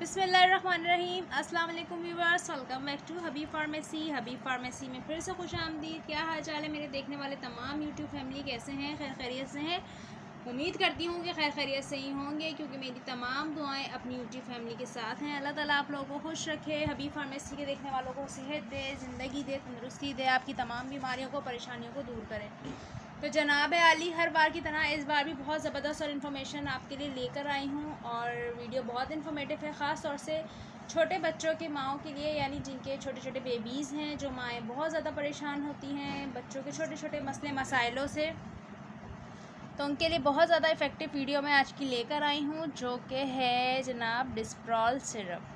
बिस्मिल्लाहिर्रहमानिर्रहीम। अस्सलाम वालेकुम viewers, welcome back to Habib pharmacy में फिर से खुश आमदीद। क्या हाल चाल है मेरे देखने वाले तमाम यूट्यूब फैमिली, कैसे हैं? खैर खैरियत से हैं। उम्मीद करती हूँ कि खैर खैरियत से ही होंगे, क्योंकि मेरी तमाम दुआएं अपनी यूट्यूब फैमिली के साथ हैं। अल्लाह ताला आप लोगों को खुश रखे, हबीब फार्मेसी के देखने वालों को सेहत दे, ज़िंदगी दे, तंदुरुस्ती दे, आपकी तमाम बीमारियों को, परेशानियों को दूर करें। तो जनाब आली, हर बार की तरह इस बार भी बहुत ज़बरदस्त और इन्फॉर्मेशन आपके लिए लेकर आई हूँ, और वीडियो बहुत इन्फॉर्मेटिव है, ख़ास तौर से छोटे बच्चों की माओं के लिए, यानी जिनके छोटे छोटे बेबीज़ हैं, जो माएँ बहुत ज़्यादा परेशान होती हैं बच्चों के छोटे छोटे मसले मसाइलों से। तो उनके लिए बहुत ज़्यादा इफ़ेक्टिव वीडियो मैं आज की लेकर आई हूँ, जो कि है जनाब डिस्प्रॉल सिरप।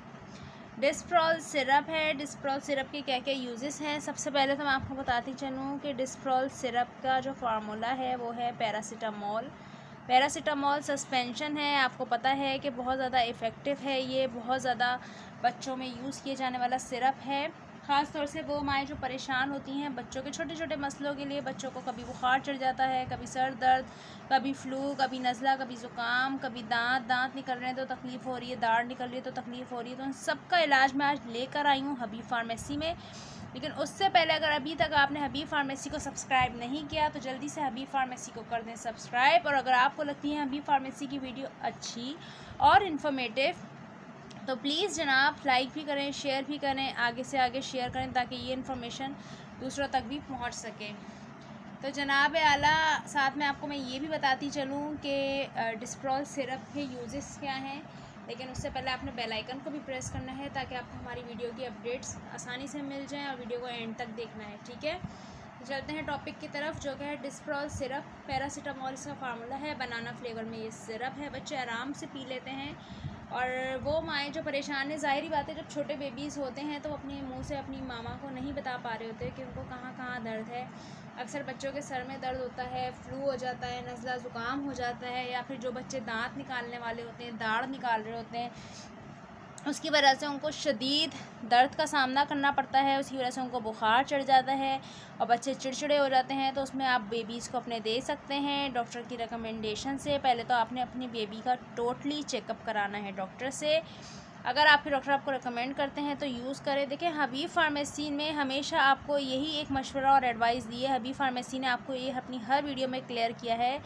डिस्प्रॉल सिरप है। डिस्प्रॉल सिरप के क्या क्या यूजेस हैं। सबसे पहले तो मैं आपको बताती चलूँ कि डिस्प्रॉल सिरप का जो फार्मूला है वो है पैरासीटामोल। पैरासीटामोल सस्पेंशन है। आपको पता है कि बहुत ज़्यादा इफ़ेक्टिव है, ये बहुत ज़्यादा बच्चों में यूज़ किए जाने वाला सिरप है। ख़ास तौर से वो माएँ जो परेशान होती हैं बच्चों के छोटे छोटे मसलों के लिए। बच्चों को कभी बुखार चढ़ जाता है, कभी सर दर्द, कभी फ्लू, कभी नज़ला, कभी ज़ुकाम, कभी दांत निकल रहे हैं तो तकलीफ़ हो रही है, दाढ़ निकल रही है तो तकलीफ़ हो रही है। तो उन सब का इलाज मैं आज लेकर आई हूँ हबीब फार्मेसी में। लेकिन उससे पहले अगर अभी तक आपने हबीब फार्मेसी को सब्सक्राइब नहीं किया तो जल्दी से हबीब फार्मेसी को कर दें सब्सक्राइब। और अगर आपको लगती है हबीब फार्मेसी की वीडियो अच्छी और इन्फॉर्मेटिव तो प्लीज़ जनाब लाइक भी करें, शेयर भी करें, आगे से आगे शेयर करें, ताकि ये इन्फॉर्मेशन दूसरों तक भी पहुंच सके। तो जनाब आला, साथ में आपको मैं ये भी बताती चलूँ कि डिस्प्रॉल सिरप के यूजेस क्या हैं। लेकिन उससे पहले आपने बेल आइकन को भी प्रेस करना है, ताकि आपको हमारी वीडियो की अपडेट्स आसानी से मिल जाएं, और वीडियो को एंड तक देखना है, ठीक है? तो चलते हैं टॉपिक की तरफ, जो कि है डिस्प्रॉल सिरप। पैरासीटामोल इसका फार्मूला है, बनाना फ्लेवर में ये सिरप है। बच्चे आराम से पी लेते हैं। और वो माएँ जो परेशान है, ज़ाहिरी बात है, जब छोटे बेबीज़ होते हैं तो अपने मुंह से अपनी मामा को नहीं बता पा रहे होते कि उनको कहाँ कहाँ दर्द है। अक्सर बच्चों के सर में दर्द होता है, फ्लू हो जाता है, नज़ला ज़ुकाम हो जाता है, या फिर जो बच्चे दांत निकालने वाले होते हैं, दाढ़ निकाल रहे होते हैं, उसकी वजह से उनको शदीद दर्द का सामना करना पड़ता है। उसकी वजह से उनको बुखार चढ़ जाता है और बच्चे चिड़चिड़े हो जाते हैं। तो उसमें आप बेबीज़ को अपने दे सकते हैं डॉक्टर की रिकमेंडेशन से। पहले तो आपने अपनी बेबी का टोटली चेकअप कराना है डॉक्टर से। अगर आपके डॉक्टर आपको रिकमेंड करते हैं तो यूज़ करें। देखिए, हबीब फार्मेसी में हमेशा आपको यही एक मशवरा और एडवाइस दी है। हबीब फार्मेसी ने आपको ये अपनी हर वीडियो में क्लियर किया है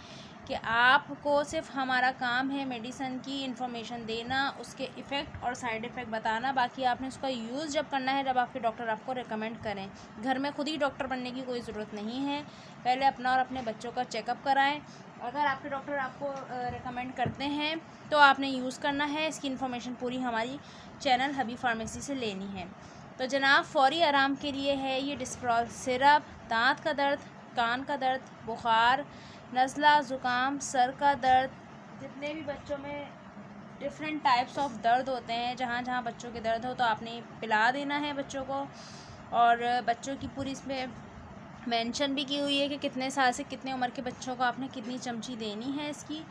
कि आपको सिर्फ हमारा काम है मेडिसिन की इन्फॉर्मेशन देना, उसके इफ़ेक्ट और साइड इफ़ेक्ट बताना। बाकी आपने उसका यूज़ जब करना है जब आपके डॉक्टर आपको रिकमेंड करें। घर में खुद ही डॉक्टर बनने की कोई ज़रूरत नहीं है। पहले अपना और अपने बच्चों का चेकअप कराएं। अगर आपके डॉक्टर आपको रिकमेंड करते हैं तो आपने यूज़ करना है। इसकी इन्फॉर्मेशन पूरी हमारी चैनल हबीब फार्मेसी से लेनी है। तो जनाब, फ़ौरी आराम के लिए है ये डिस्प्रॉल सिरप। दांत का दर्द, कान का दर्द, बुखार, नज़ला, ज़ुकाम, सर का दर्द, जितने भी बच्चों में डिफरेंट टाइप्स ऑफ दर्द होते हैं, जहाँ जहाँ बच्चों के दर्द हो तो आपने पिला देना है बच्चों को। और बच्चों की पूरी इसमें मेंशन भी की हुई है कि कितने साल से कितने उम्र के बच्चों को आपने कितनी चमची देनी है इसकी।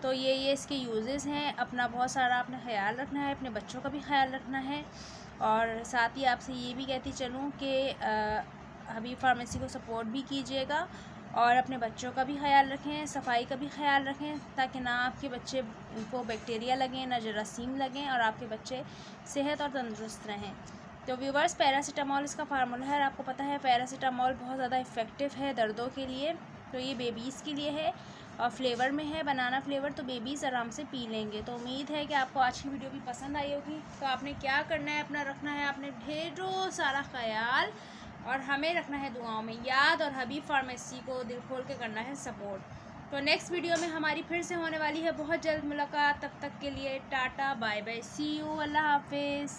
तो ये इसके यूजेस हैं। अपना बहुत सारा आपने ख्याल रखना है, अपने बच्चों का भी ख्याल रखना है। और साथ ही आपसे ये भी कहती चलूँ कि हबीब फार्मेसी को सपोर्ट भी कीजिएगा, और अपने बच्चों का भी ख्याल रखें, सफाई का भी ख्याल रखें, ताकि ना आपके बच्चे को बैक्टीरिया लगें, ना जरासीम लगें, और आपके बच्चे सेहत और तंदुरुस्त रहें। तो व्यूवर्स, पैरासीटामोल इसका फार्मूला है। आपको पता है पैरासीटामोल बहुत ज़्यादा इफ़ेक्टिव है दर्दों के लिए। तो ये बेबीज़ के लिए है और फ्लेवर में है, बनाना फ्लेवर, तो बेबीज़ आराम से पी लेंगे। तो उम्मीद है कि आपको आज की वीडियो भी पसंद आई होगी। तो आपने क्या करना है, अपना रखना है आपने ढेरों सारा ख्याल, और हमें रखना है दुआओं में याद, और हबीब फार्मेसी को दिल खोल के करना है सपोर्ट। तो नेक्स्ट वीडियो में हमारी फिर से होने वाली है बहुत जल्द मुलाकात। तब तक के लिए टाटा बाय बाय, सी यू, अल्लाह हाफिज़।